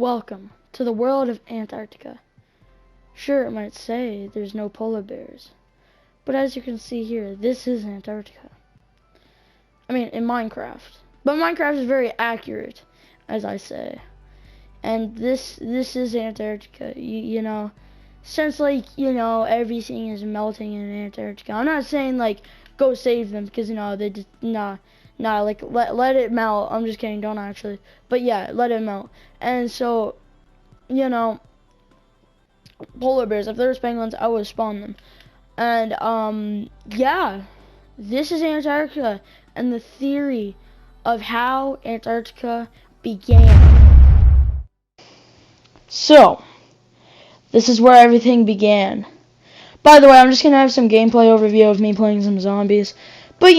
Welcome to the world of Antarctica. Sure, it might say there's no polar bears, but as you can see here, this is Antarctica. I mean, in Minecraft. But Minecraft is very accurate, as I say. And this is Antarctica, you know. Since, everything is melting in Antarctica. I'm not saying, go save them, because, they just, let it melt. I'm just kidding, don't actually. But, yeah, let it melt. And so, polar bears, if there was penguins, I would spawn them. And, yeah, this is Antarctica, and the theory of how Antarctica began. So, this is where everything began. By the way, I'm just going to have some gameplay overview of me playing some zombies. But,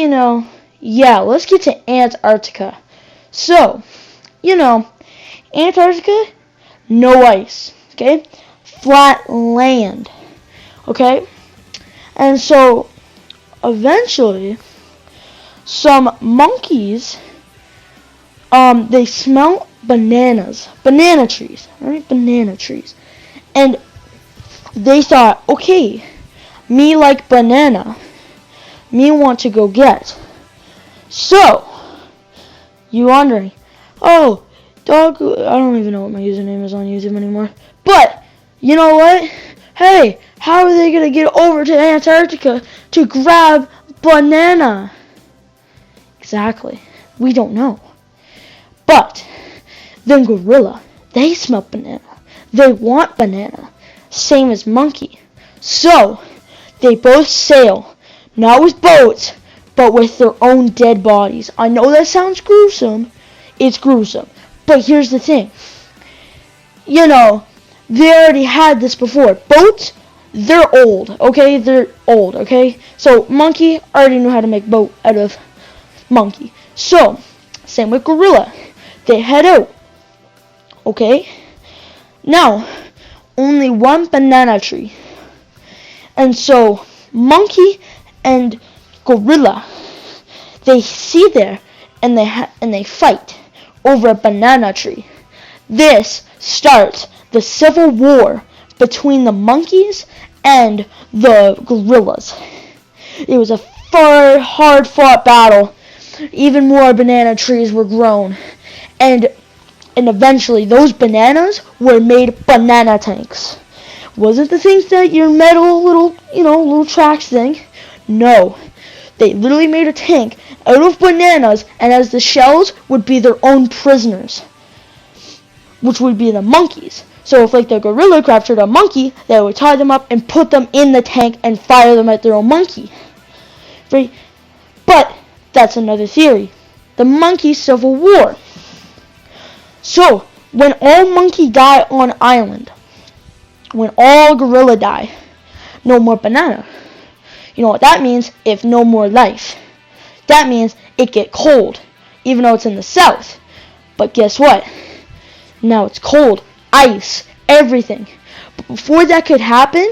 yeah, let's get to Antarctica. So, Antarctica, no ice, okay? Flat land, okay? And so, eventually, some monkeys, they smell banana trees, right? Banana trees. And they thought, okay, me like banana, me want to go get. So, you wondering, oh, dog, I don't even know what my username is on YouTube anymore. But, you know what? Hey, how are they going to get over to Antarctica to grab banana? Exactly. We don't know. But, then gorilla, they smell banana. They want banana. Same as monkey. So, they both sail, not with boats, but with their own dead bodies. I know that sounds gruesome. It's gruesome. But here's the thing. They already had this before. Boats, they're old, okay? They're old, okay? So, monkey already knew how to make boat out of monkey. So, same with gorilla. They head out, okay? Now, only one banana tree. And so, monkey and gorilla, they see there and they fight over a banana tree. This starts the civil war between the monkeys and the gorillas. It was a hard-fought battle. Even more banana trees were grown. And eventually, those bananas were made banana tanks. Wasn't the things that your metal little tracks thing? No. They literally made a tank out of bananas, and as the shells would be their own prisoners, which would be the monkeys. So if the gorilla captured a monkey, they would tie them up and put them in the tank and fire them at their own monkey. Right? But that's another theory. The monkey civil war. So, when all monkey die on island, when all gorilla die, no more banana. You know what that means? If no more life. That means it get cold, even though it's in the south. But guess what? Now it's cold, ice, everything. But before that could happen,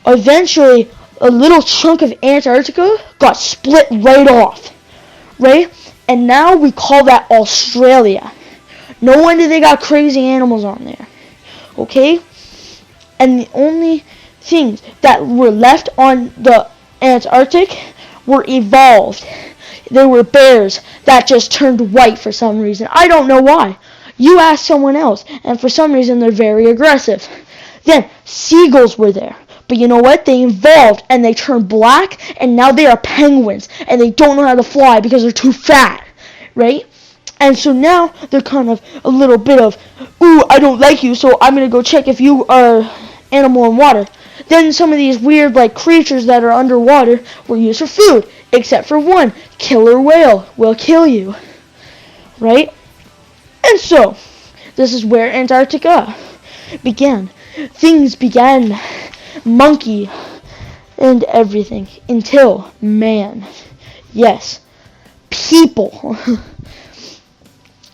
eventually a little chunk of Antarctica got split right off. Right? And now we call that Australia. No wonder they got crazy animals on there. Okay? And the only things that were left on the Antarctic were evolved. They were bears that just turned white for some reason. I don't know why. You ask someone else, and for some reason they're very aggressive. Then seagulls were there. But you know what? They evolved and they turned black, and now they are penguins, and they don't know how to fly because they're too fat. Right? And so now they're kind of a little bit of, ooh, I don't like you, so I'm going to go check if you are animal in water. Then some of these weird creatures that are underwater were used for food, except for one, killer whale will kill you. Right? And so, this is where Antarctica began. Things began monkey and everything until man. Yes, people.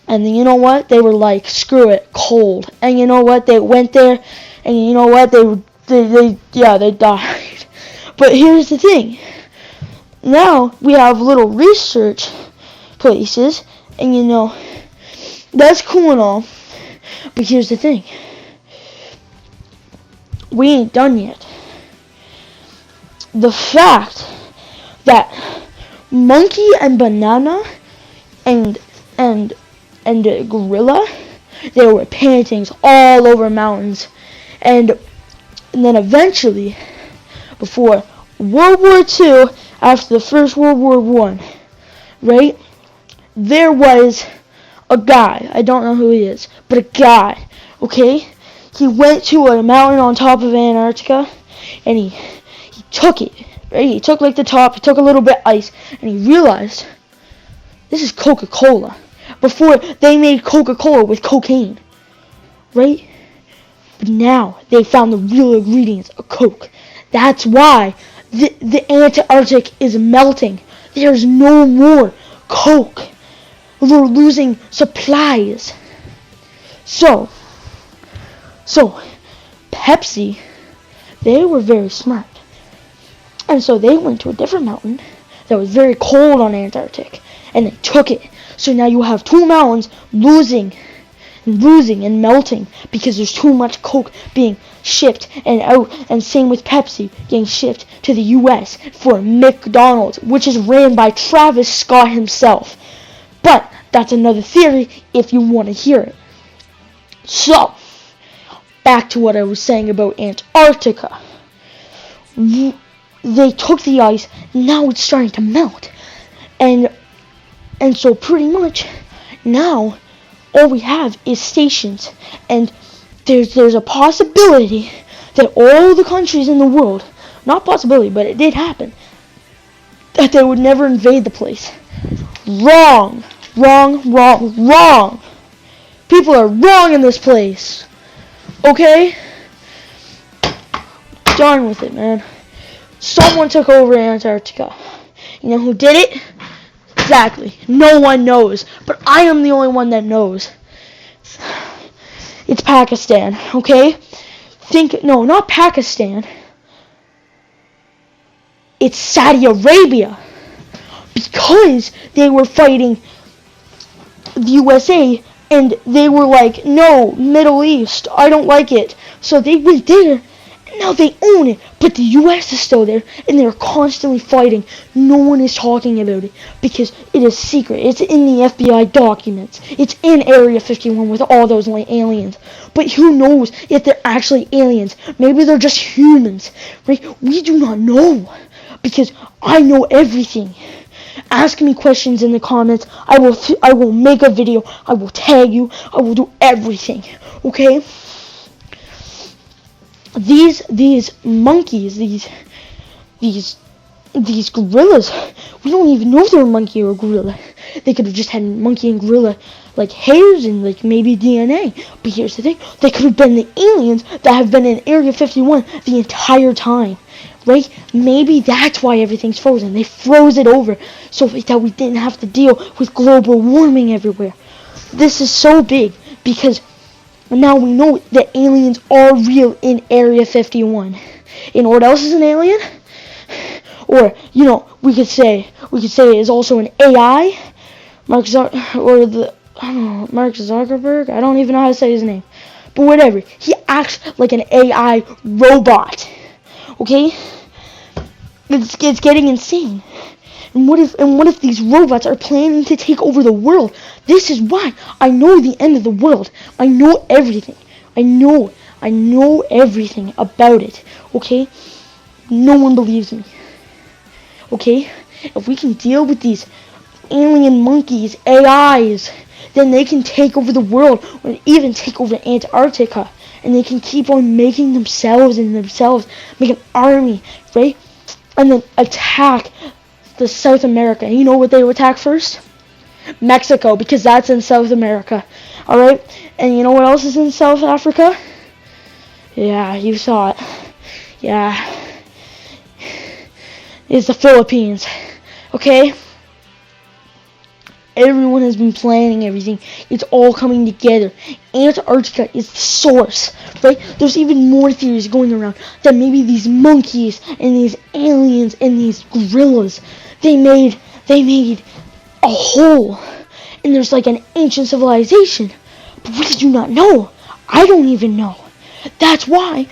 And then you know what? They were like, screw it, cold. And you know what? They went there, and you know what? They died. But here's the thing. Now we have little research places, and that's cool and all. But here's the thing. We ain't done yet. The fact that monkey and banana and gorilla, there were paintings all over mountains. And then eventually, before World War II, after the First World War I, right, there was a guy, I don't know who he is, but a guy, okay? He went to a mountain on top of Antarctica, and he took it, right? He took like the top, he took a little bit of ice, and he realized this is Coca-Cola. Before, they made Coca-Cola with cocaine, right? But now they found the real ingredients of Coke. That's why the Antarctic is melting. There's no more Coke. We're losing supplies. So Pepsi, they were very smart. And so they went to a different mountain that was very cold on Antarctic, and they took it. So now you have two mountains losing and melting because there's too much Coke being shipped and out, and same with Pepsi getting shipped to the US for McDonald's, which is ran by Travis Scott himself. But that's another theory if you want to hear it. So, back to what I was saying about Antarctica. They took the ice, now it's starting to melt. And so pretty much now all we have is stations, and there's a possibility that all the countries in the world, not possibility, but it did happen, that they would never invade the place. Wrong. People are wrong in this place. Okay? Done with it, man. Someone took over Antarctica. You know who did it? Exactly. No one knows. But I am the only one that knows. It's Pakistan, okay? No, not Pakistan. It's Saudi Arabia. Because they were fighting the USA, and they were like, no, Middle East, I don't like it. So they went there, and now they own it. But the US is still there, and they're constantly fighting. No one is talking about it, because it is secret. It's in the FBI documents. It's in Area 51 with all those aliens. But who knows if they're actually aliens? Maybe they're just humans, right? We do not know, because I know everything. Ask me questions in the comments. I will make a video. I will tag you. I will do everything. Okay? These monkeys, these gorillas, we don't even know if they're a monkey or a gorilla. They could have just had monkey and gorilla like hairs and like maybe DNA. But here's the thing. They could have been the aliens that have been in Area 51 the entire time. Right? Maybe that's why everything's frozen. They froze it over so that we didn't have to deal with global warming everywhere. This is so big because now we know that aliens are real in Area 51. You know what else is an alien? Or, you know, we could say it is also an AI. Mark Zuckerberg. I don't even know how to say his name. But whatever. He acts like an AI robot. Okay? It's getting insane. And what if these robots are planning to take over the world? This is why I know the end of the world. I know everything. I know everything about it. Okay? No one believes me. Okay? If we can deal with these alien monkeys, AIs, then they can take over the world, or even take over Antarctica. And they can keep on making themselves, make an army, right? And then attack the South America. And you know what they would attack first? Mexico, because that's in South America. Alright? And you know what else is in South Africa? Yeah, you saw it. Yeah. It's the Philippines. Okay? Everyone has been planning everything. It's all coming together. Antarctica is the source, right? There's even more theories going around that maybe these monkeys and these aliens and these gorillas, they made a hole, and there's like an ancient civilization. But we do not know. I don't even know. That's why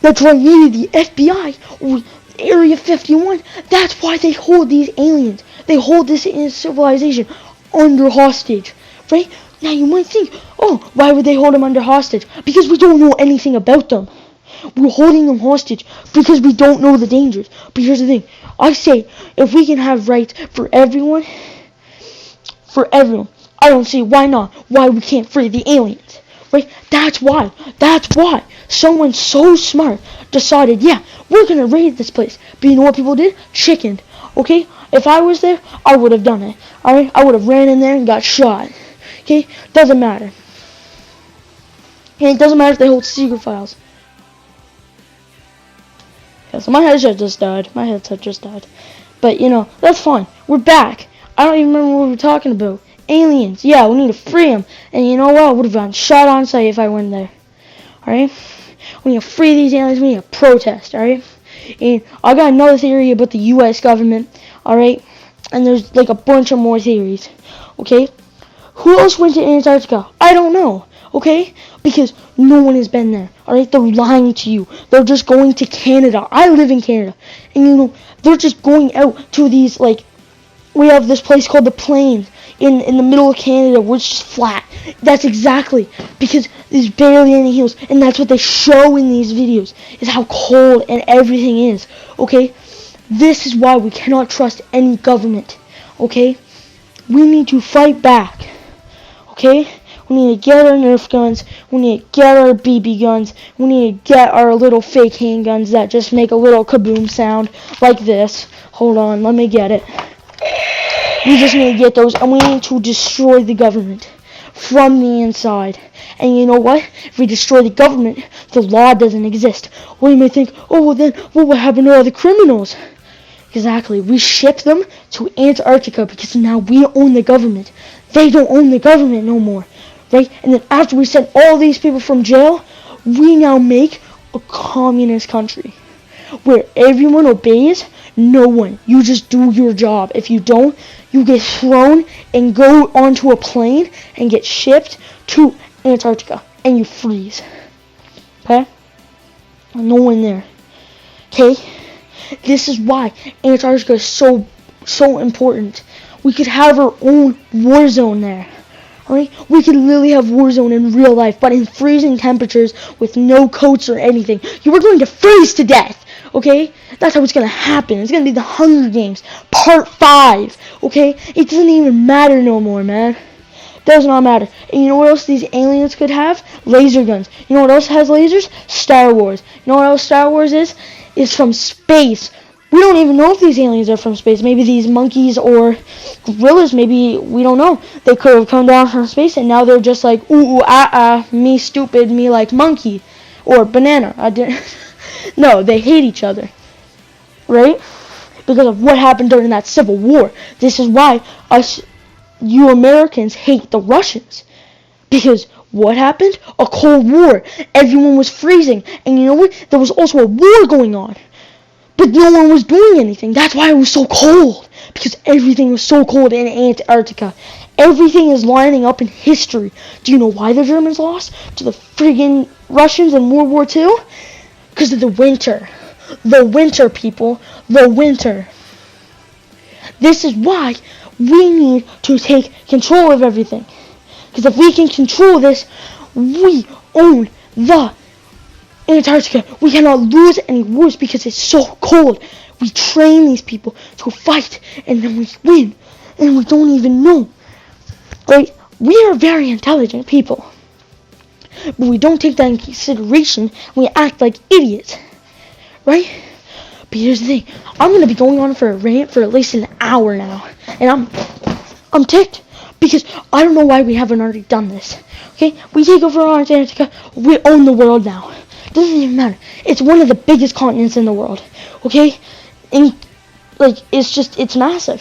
maybe the FBI or Area 51, that's why they hold these aliens. They hold this civilization under hostage, right? Now you might think, oh, why would they hold them under hostage? Because we don't know anything about them. We're holding them hostage because we don't know the dangers. But here's the thing. I say, if we can have rights for everyone, I don't see why not. Why we can't free the aliens, right? That's why someone so smart decided, yeah, we're going to raid this place. But you know what people did? Chickened, okay? If I was there, I would have done it, alright? I would have ran in there and got shot, okay? Doesn't matter. And it doesn't matter if they hold secret files. Yeah, so my headset just died. But, you know, that's fine. We're back. I don't even remember what we were talking about. Aliens. Yeah, we need to free them. And you know what? I would have gotten shot on sight if I went there. Alright? We need to free these aliens. We need to protest. Alright? And I got another theory about the U.S. government. Alright? And there's like a bunch of more theories. Okay? Who else went to Antarctica? I don't know. Okay? Because no one has been there. Alright? They're lying to you. They're just going to Canada. I live in Canada. And you know, they're just going out to these, like, we have this place called the Plains in the middle of Canada where it's just flat. That's exactly because there's barely any hills. And that's what they show in these videos, is how cold and everything is. Okay? This is why we cannot trust any government. Okay? We need to fight back. Okay? We need to get our Nerf guns. We need to get our BB guns. We need to get our little fake handguns that just make a little kaboom sound like this. Hold on, let me get it. We just need to get those, and we need to destroy the government from the inside. And you know what? If we destroy the government, the law doesn't exist. Well, you may think, oh, well then, what happened to all the criminals? Exactly. We ship them to Antarctica because now we own the government. They don't own the government no more. Right? And then after we send all these people from jail, we now make a communist country where everyone obeys no one. You just do your job. If you don't, you get thrown and go onto a plane and get shipped to Antarctica and you freeze. Okay? No one there. Okay? This is why Antarctica is so important. We could have our own war zone there. Alright? We could literally have war zone in real life, but in freezing temperatures with no coats or anything. You are going to freeze to death. Okay? That's how it's going to happen. It's going to be the Hunger Games, Part 5. Okay? It doesn't even matter no more, man. Does not matter. And you know what else these aliens could have? Laser guns. You know what else has lasers? Star Wars. You know what else Star Wars is? It's from space. We don't even know if these aliens are from space. Maybe these monkeys or gorillas, maybe, we don't know. They could have come down from space and now they're just like, ooh, me stupid, me like monkey. Or banana. I didn't. No, they hate each other. Right? Because of what happened during that Civil War. This is why you Americans hate the Russians. Because what happened? A Cold War. Everyone was freezing. And you know what? There was also a war going on. But no one was doing anything. That's why it was so cold. Because everything was so cold in Antarctica. Everything is lining up in history. Do you know why the Germans lost to the friggin' Russians in World War II? Because of the winter. The winter, people. The winter. This is why we need to take control of everything. Because if we can control this, we own the Antarctica. We cannot lose any wars because it's so cold. We train these people to fight, and then we win, and we don't even know. Right? We are very intelligent people, but we don't take that into consideration. We act like idiots, right? But here's the thing: I'm gonna be going on for a rant for at least an hour now, and I'm ticked because I don't know why we haven't already done this. Okay, we take over Antarctica. We own the world now. Doesn't even matter. It's one of the biggest continents in the world. Okay? And, like, it's massive.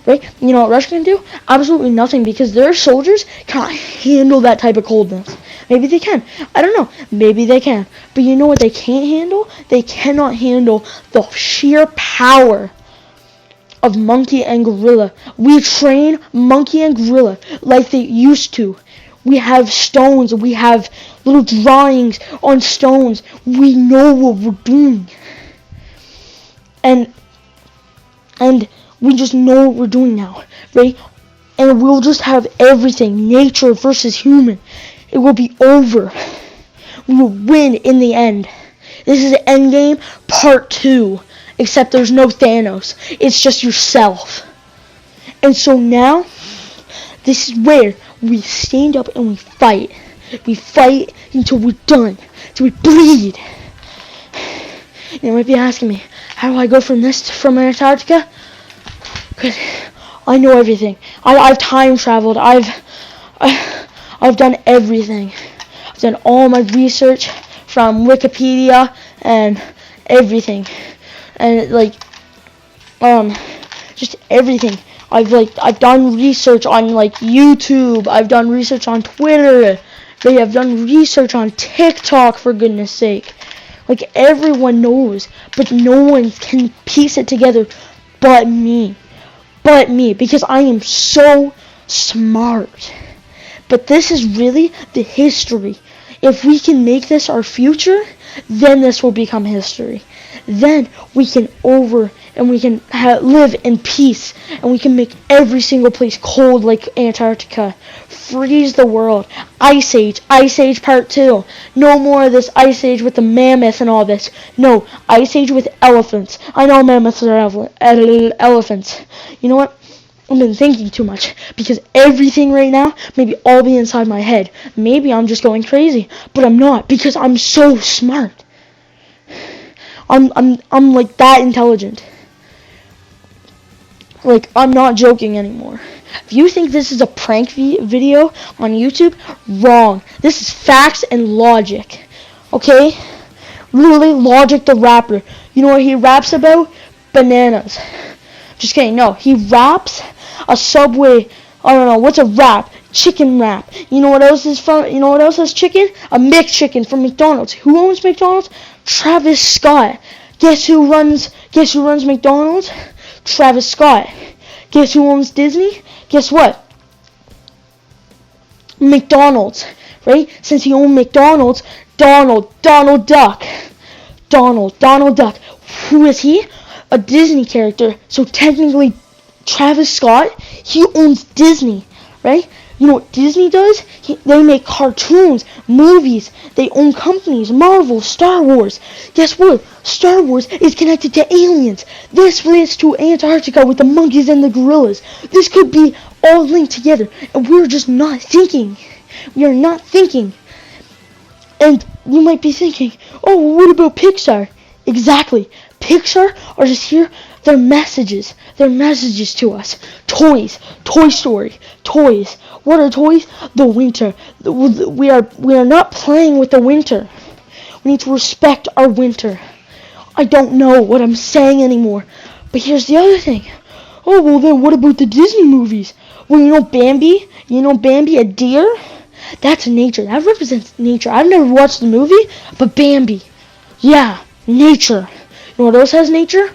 Right? You know what Russia can do? Absolutely nothing because their soldiers cannot handle that type of coldness. Maybe they can. I don't know. Maybe they can. But you know what they can't handle? They cannot handle the sheer power of monkey and gorilla. We train monkey and gorilla like they used to. We have stones. We have little drawings on stones. We know what we're doing. And we just know what we're doing now, right? And we'll just have everything, nature versus human. It will be over. We will win in the end. This is Endgame Part 2, except there's no Thanos. It's just yourself. And so now, this is where we stand up and we fight. We fight until we're done, until we bleed. And you might be asking me, how do I go from Antarctica? Because I know everything. I've time traveled. I've done everything. I've done all my research from Wikipedia and everything, and just everything. I've done research on YouTube. I've done research on Twitter. I've done research on TikTok, for goodness sake. Everyone knows, but no one can piece it together but me. Because I am so smart. But this is really the history. If we can make this our future, then this will become history. Then we can live in peace, and we can make every single place cold like Antarctica. Freeze the world. Ice Age Part 2. No more of this Ice Age with the mammoth and all this. No, Ice Age with elephants. I know mammoths are elephants. You know what? I've been thinking too much, because everything right now may all be inside my head. Maybe I'm just going crazy, but I'm not, because I'm so smart. I'm like that intelligent. I'm not joking anymore. If you think this is a prank video on YouTube, wrong. This is facts and logic. Okay? Literally, Logic the rapper. You know what he raps about? Bananas. Just kidding. No, he raps a Subway. I don't know. What's a wrap? Chicken wrap. You know what else is from? You know what else has chicken? A McChicken from McDonald's. Who owns McDonald's? Travis Scott. Guess who runs McDonald's? Travis Scott. Guess who owns Disney? Guess what? McDonald's. Right? Since he owned McDonald's, Donald Duck. Donald Duck. Who is he? A Disney character. So technically, Travis Scott, he owns Disney, right? You know what Disney does? They make cartoons, movies. They own companies, Marvel, Star Wars. Guess what? Star Wars is connected to aliens. This relates to Antarctica with the monkeys and the gorillas. This could be all linked together, and we're just not thinking. We are not thinking. And you might be thinking, oh, well, what about Pixar? Exactly. Pixar are just here. They're messages. They're messages to us. Toys. Toy Story. Toys. What are toys? The winter. We are not playing with the winter. We need to respect our winter. I don't know what I'm saying anymore. But here's the other thing. Oh, well then what about the Disney movies? Well, you know Bambi? You know Bambi, a deer? That's nature. That represents nature. I've never watched the movie, but Bambi. Yeah, nature. You know what else has nature?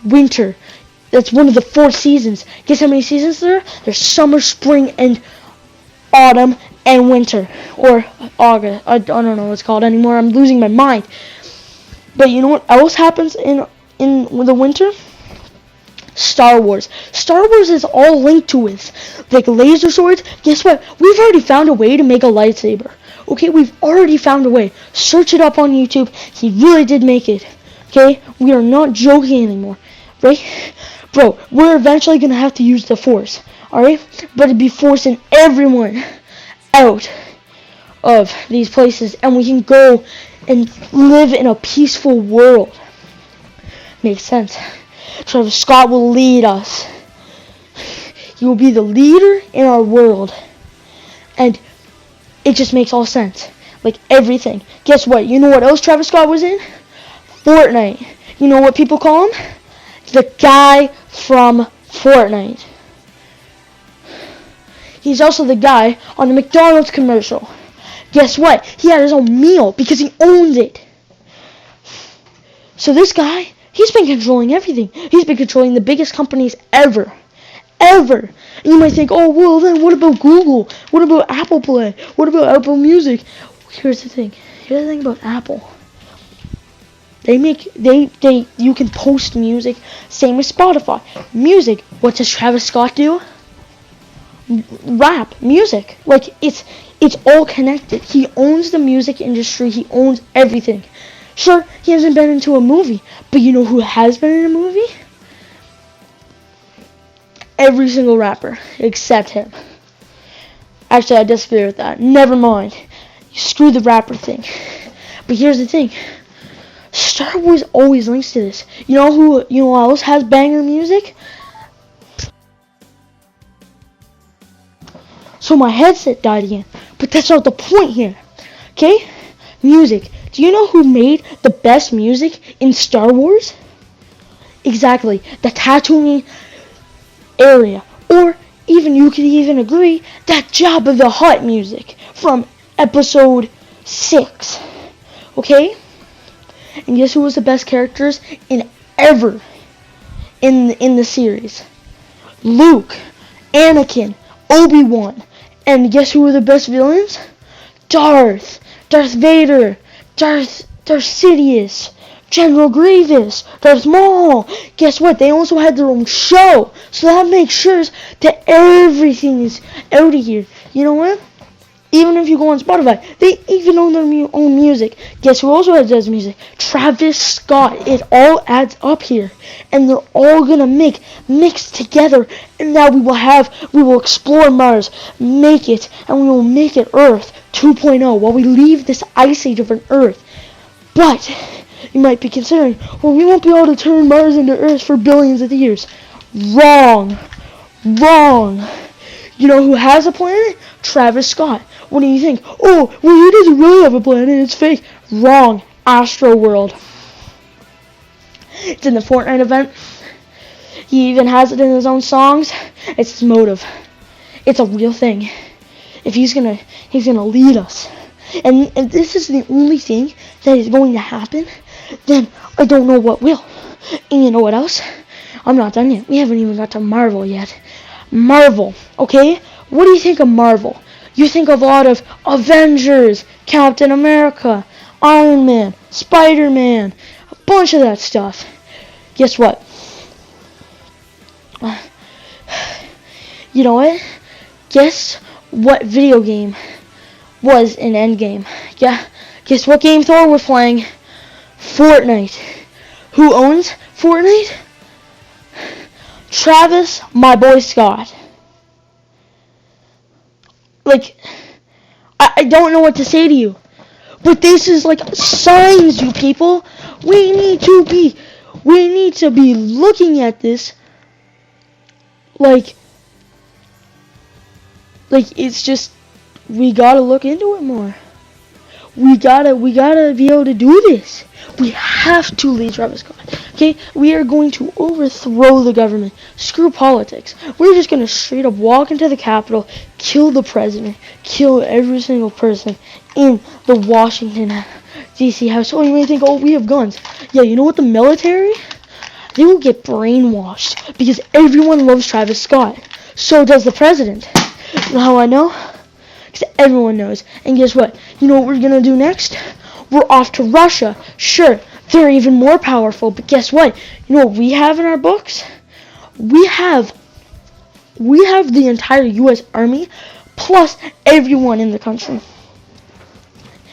Winter. That's one of the 4 seasons. Guess how many seasons there are? There's summer, spring, and autumn, and winter. Or August. I don't know what it's called anymore. I'm losing my mind. But you know what else happens in the winter? Star Wars. Star Wars is all linked to it. Like laser swords. Guess what? We've already found a way to make a lightsaber. Okay, we've already found a way. Search it up on YouTube. He really did make it. Okay? We are not joking anymore. Right? Bro, we're eventually going to have to use the Force. Alright? But it'd be forcing everyone out of these places. And we can go and live in a peaceful world. Makes sense. Travis Scott will lead us. He will be the leader in our world. And it just makes all sense. Like everything. Guess what? You know what else Travis Scott was in? Fortnite. You know what people call him? The guy from Fortnite. He's also the guy on the McDonald's commercial. Guess what? He had his own meal because he owned it. So this guy, he's been controlling everything. He's been controlling the biggest companies ever. Ever. And you might think, oh, well, then what about Google? What about Apple Play? What about Apple Music? Here's the thing. Here's the thing about Apple. You can post music, same as Spotify. Music, what does Travis Scott do? Rap, music. Like, it's all connected. He owns the music industry. He owns everything. Sure, he hasn't been into a movie, but you know who has been in a movie? Every single rapper, except him. Actually, I disagree with that. Never mind. Screw the rapper thing. But here's the thing. Star Wars always links to this. You know who else has banger music? So my headset died again. But that's not the point here. Okay? Music. Do you know who made the best music in Star Wars? Exactly. The Tatooine area. Or even you could even agree that Jabba the Hutt music from episode 6. Okay? And guess who was the best characters in the series? Luke, Anakin, Obi-Wan. And guess who were the best villains? Darth Vader, Darth Sidious, General Grievous, Darth Maul. Guess what? They also had their own show. So that makes sure that everything is out of here. You know what? Even if you go on Spotify, they even own their own music. Guess who also does music? Travis Scott. It all adds up here. And they're all going to mix together. And now we will explore Mars, make it, and we will make it Earth 2.0 while we leave this ice age of an Earth. But you might be considering, well, we won't be able to turn Mars into Earth for billions of years. Wrong. You know who has a planet? Travis Scott. What do you think? Oh, well, he doesn't really have a planet. It's fake. Wrong. Astro World. It's in the Fortnite event. He even has it in his own songs. It's his motive. It's a real thing. If he's gonna lead us. And if this is the only thing that is going to happen, then I don't know what will. And you know what else? I'm not done yet. We haven't even got to Marvel yet. Marvel, okay? What do you think of Marvel? You think of a lot of Avengers, Captain America, Iron Man, Spider-Man, a bunch of that stuff. Guess what? You know what? Guess what video game was in Endgame? Yeah. Guess what game Thor was playing? Fortnite. Who owns Fortnite? Travis, my boy Scott. Like, I don't know what to say to you. But this is like signs, you people. We need to be looking at this like it's just, we gotta look into it more. We gotta be able to do this. We have to lead Travis Scott. Okay? We are going to overthrow the government. Screw politics. We're just going to straight up walk into the Capitol, kill the president, kill every single person in the Washington, D.C. house. Oh, you may think, oh, we have guns. Yeah, you know what? The military, they will get brainwashed because everyone loves Travis Scott. So does the president. You know how I know? Because everyone knows. And guess what? You know what we're going to do next? We're off to Russia. Sure, they're even more powerful, but guess what? You know what we have in our books? We have the entire U.S. Army plus everyone in the country.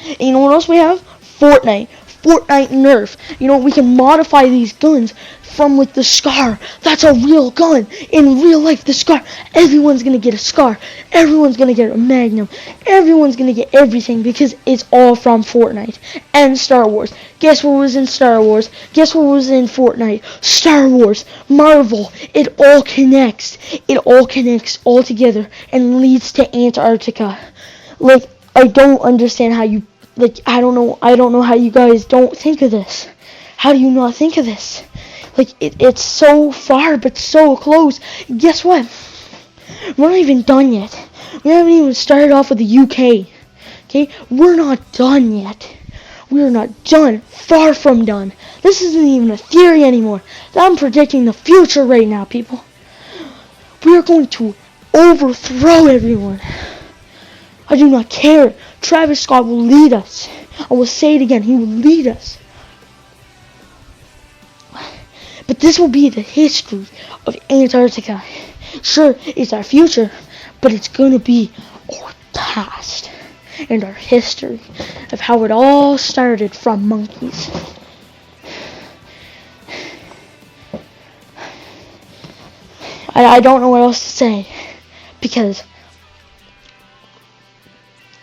And you know what else we have? Fortnite Nerf. You know, we can modify these guns from like the Scar. That's a real gun. In real life, the Scar. Everyone's gonna get a Scar. Everyone's gonna get a Magnum. Everyone's gonna get everything because it's all from Fortnite and Star Wars. Guess what was in Star Wars? Guess what was in Fortnite? Star Wars, Marvel. It all connects. It all connects all together and leads to Antarctica. Like, I don't understand how you, like, I don't know how you guys don't think of this. How do you not think of this? Like, it's so far, but so close. Guess what? We're not even done yet. We haven't even started off with the UK. Okay? We're not done yet. We're not done. Far from done. This isn't even a theory anymore. I'm predicting the future right now, people. We are going to overthrow everyone. I do not care. Travis Scott will lead us. I will say it again. He will lead us. But this will be the history of Antarctica. Sure, it's our future, but it's going to be our past and our history of how it all started from monkeys. I don't know what else to say, because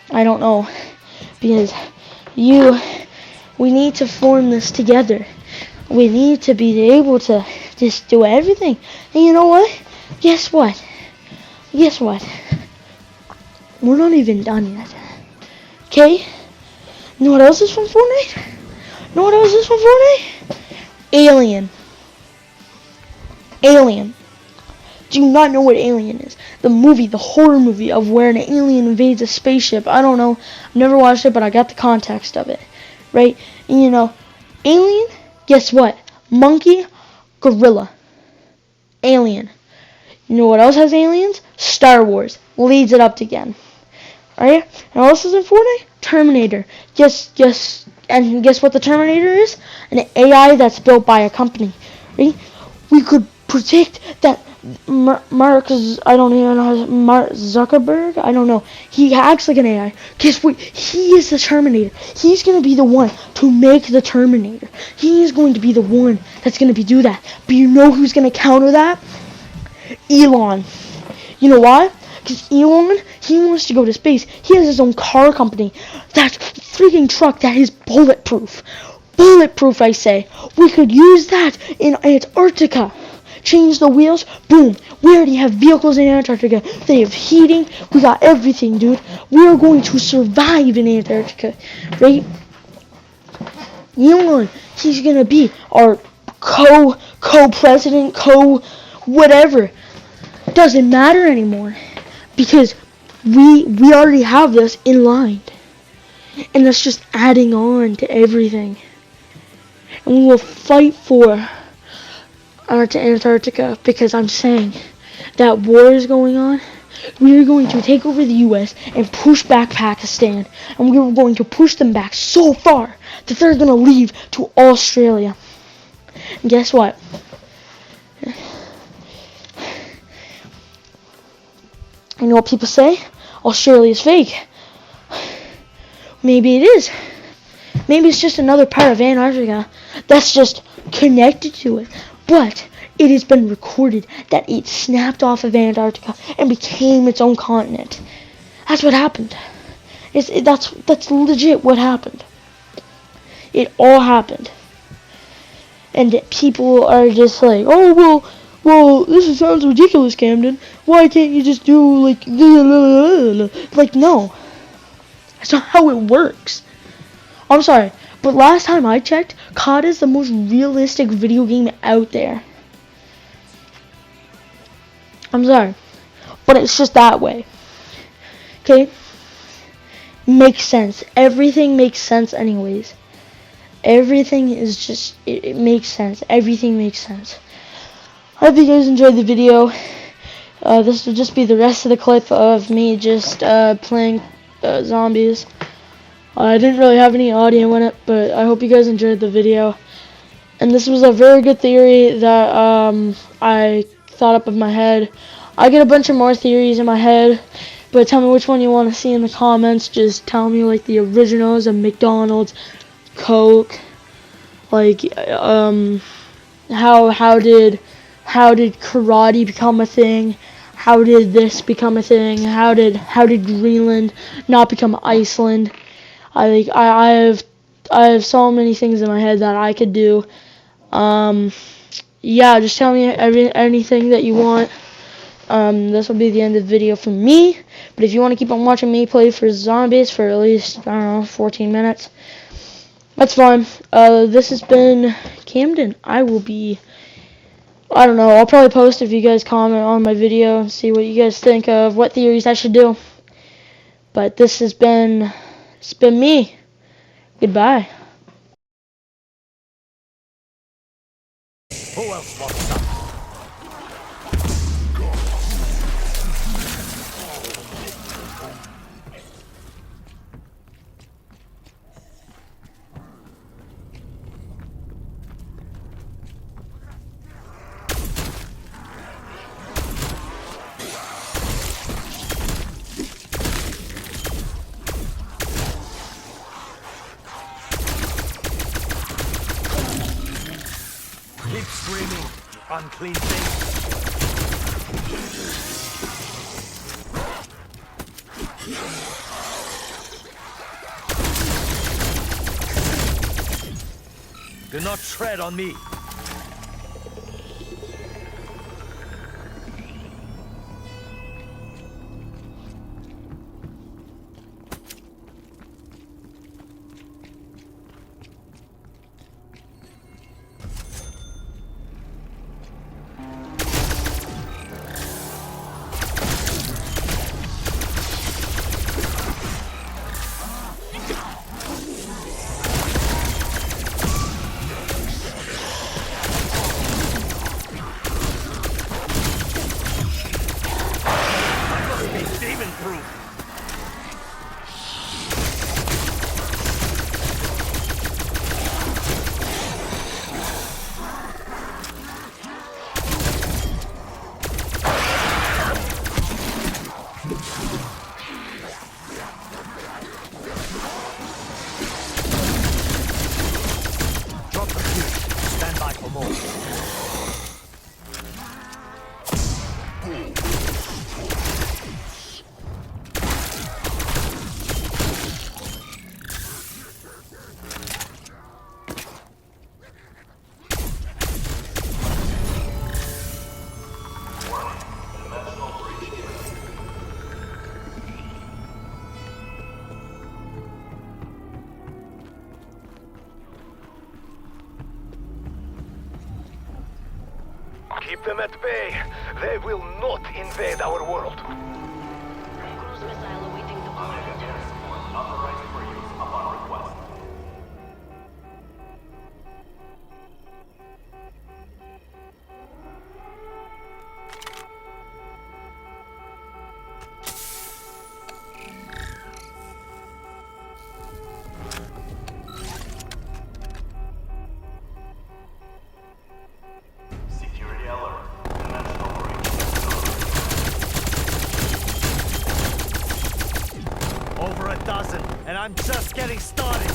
I don't know, because we need to form this together. We need to be able to just do everything. And you know what? Guess what? We're not even done yet. Okay? You know what else is from Fortnite? Alien. Do you not know what Alien is? The movie, the horror movie of where an alien invades a spaceship. I don't know. I've never watched it, but I got the context of it. Right? And you know, Alien, guess what? Monkey, gorilla. Alien. You know what else has aliens? Star Wars. Leads it up again. Alright? And what else is in Fortnite? Terminator. And guess what the Terminator is? An AI that's built by a company. Right? We could predict that Mark Zuckerberg, I don't know. He acts like an AI. Guess what? He is the Terminator. He's going to be the one to make the Terminator. He is going to be the one that's going to do that. But you know who's going to counter that? Elon. You know why? Because Elon, he wants to go to space. He has his own car company. That freaking truck that is bulletproof. Bulletproof, I say. We could use that in Antarctica. Change the wheels, boom. We already have vehicles in Antarctica. They have heating. We got everything, dude. We are going to survive in Antarctica, right? Elon, he's gonna be our co-president, whatever. Doesn't matter anymore, because we already have this in line, and that's just adding on to everything. And we will fight for to Antarctica, because I'm saying that war is going on. We are going to take over the U.S. and push back Pakistan, and we are going to push them back so far that they're going to leave to Australia. And guess what? You know what people say? Australia is fake. Maybe it is. Maybe it's just another part of Antarctica that's just connected to it. But it has been recorded that it snapped off of Antarctica and became its own continent. That's what happened. That's legit what happened. It all happened. And people are just like, oh, well, this sounds ridiculous, Camden. Why can't you just do, like, no. That's not how it works. I'm sorry, but last time I checked, COD is the most realistic video game out there. I'm sorry, but it's just that way. Okay? Makes sense. Everything makes sense anyways. Everything is just, it makes sense. Everything makes sense. I hope you guys enjoyed the video. This will just be the rest of the clip of me just playing zombies. I didn't really have any audio in it, but I hope you guys enjoyed the video. And this was a very good theory that I thought up of my head. I get a bunch of more theories in my head, but tell me which one you want to see in the comments. Just tell me, like, the originals of McDonald's, Coke, like how did karate become a thing? How did this become a thing? How did Greenland not become Iceland? I have so many things in my head that I could do. Yeah, just tell me anything that you want. This will be the end of the video for me. But if you want to keep on watching me play for zombies for at least, I don't know, 14 minutes, that's fine. This has been Camden. I don't know, I'll probably post if you guys comment on my video and see what you guys think of what theories I should do. But this has been, it's been me. Goodbye. Who else wants some? Keep screaming, unclean thing. Do not tread on me. Keep them at bay. They will not invade our world. Cruise missile awaiting deployment. Authorized for use upon request. Security alert. Dimensional breach. Over a dozen, and I'm just getting started.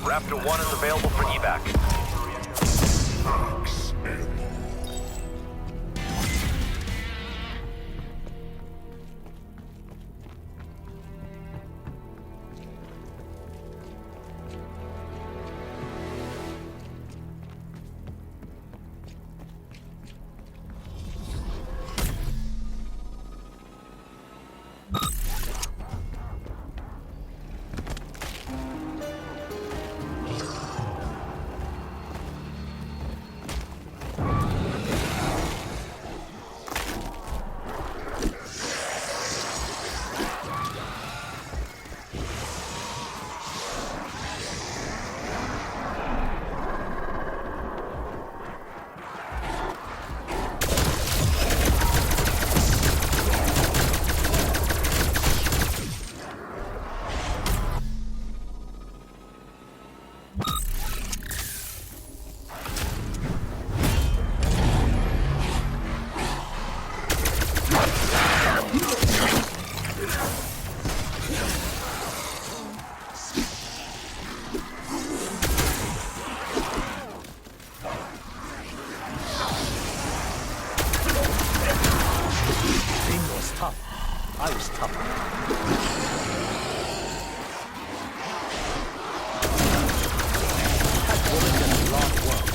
Raptor 1 is available for evac. I was tougher. That woman did a lot of work.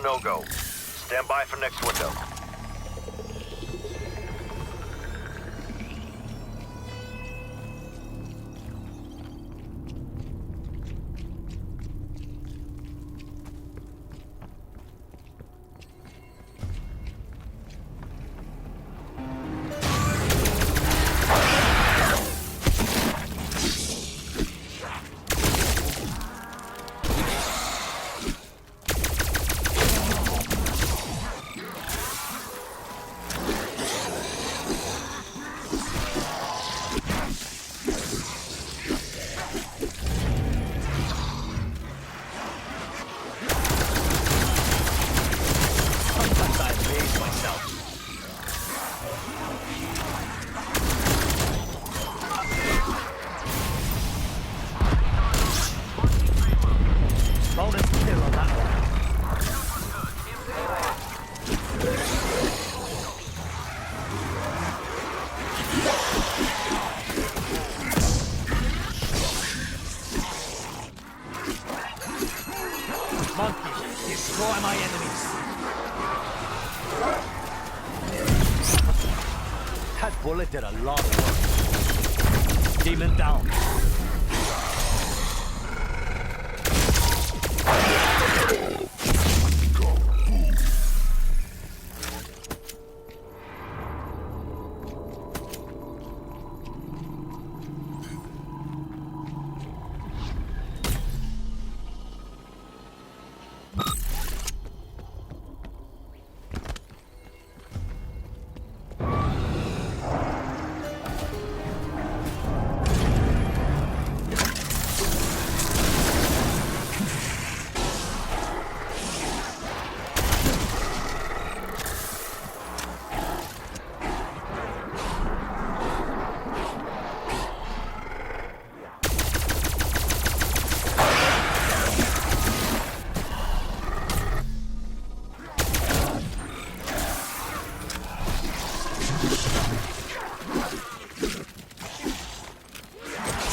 no-go. Stand by for next window. Sometimes I amaze myself. Bonus kill on that one. Monkey, destroy my enemies. That bullet did a lot of work. Demon down.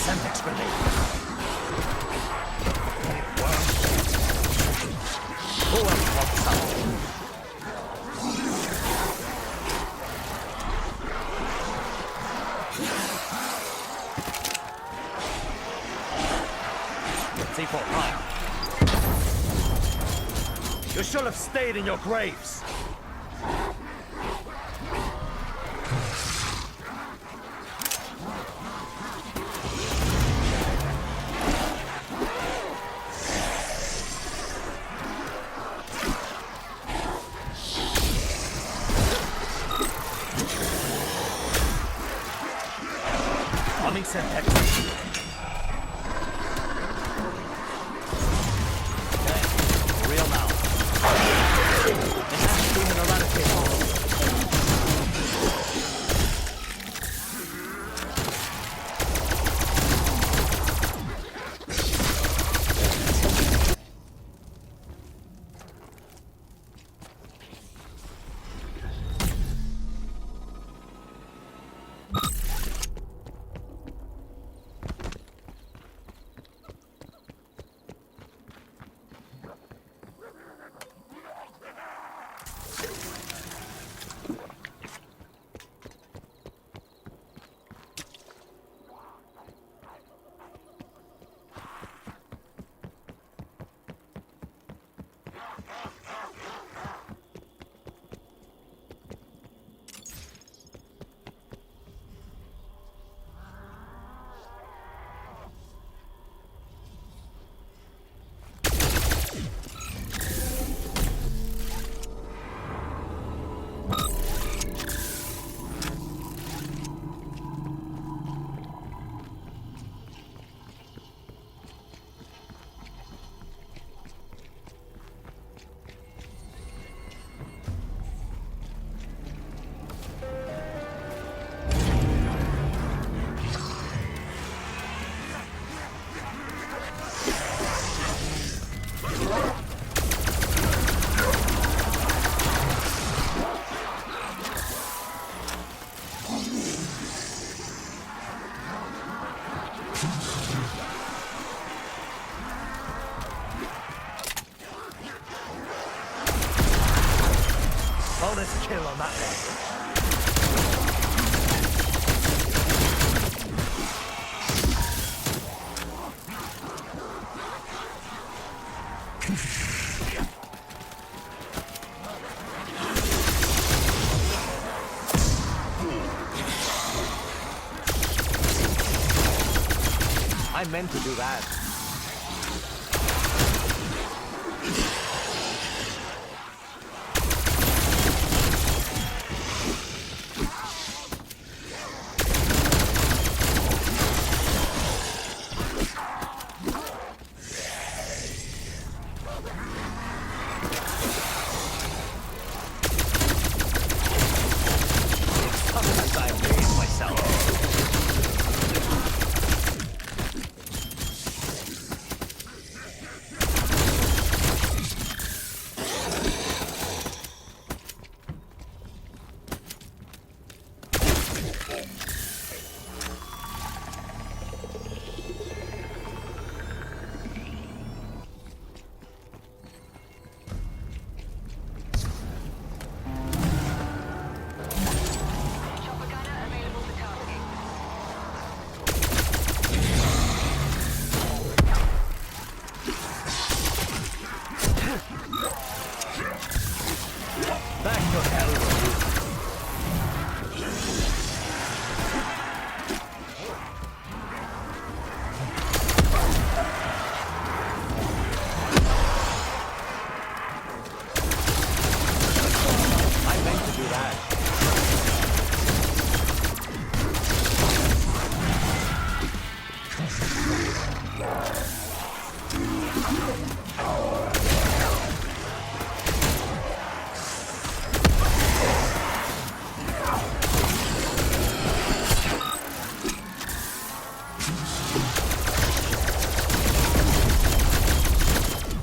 Semtex grenade. It works. Who else wants some? C4 prime. You should have stayed in your graves. Coming Semtex. Okay, for real now. Enhanced demon eradicator. I meant to do that. Sometimes I amaze myself. Chopper gunner available for tasking. Back to hell with you. I meant to do that.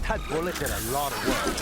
That bullet did a lot of work.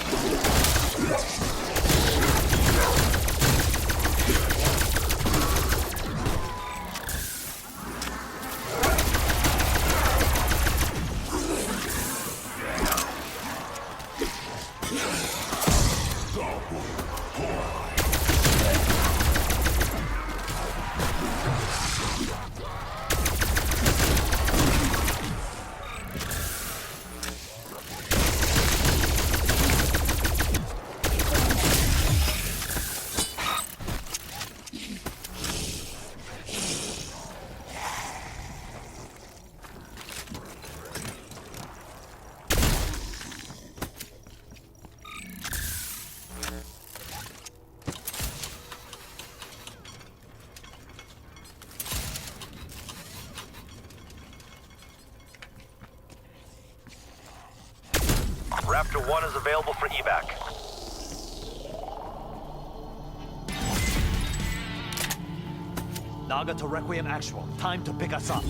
Raptor 1 is available for evac. Naga to Requiem Actual. Time to pick us up.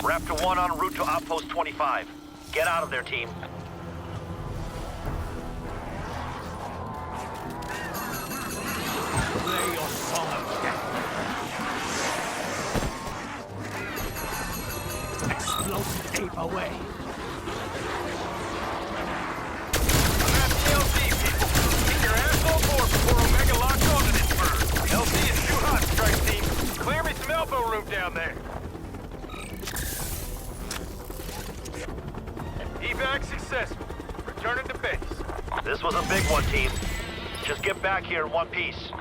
Raptor 1 en route to Outpost 25. Get out of there, team. Play your song of death. Explosive ape away. LC, people. Get your ass on board before Omega locks onto this bird. LC is too hot, strike team. Clear me some elbow room down there. Evac successful. Returning to base. This was a big one, team. Just get back here in one piece.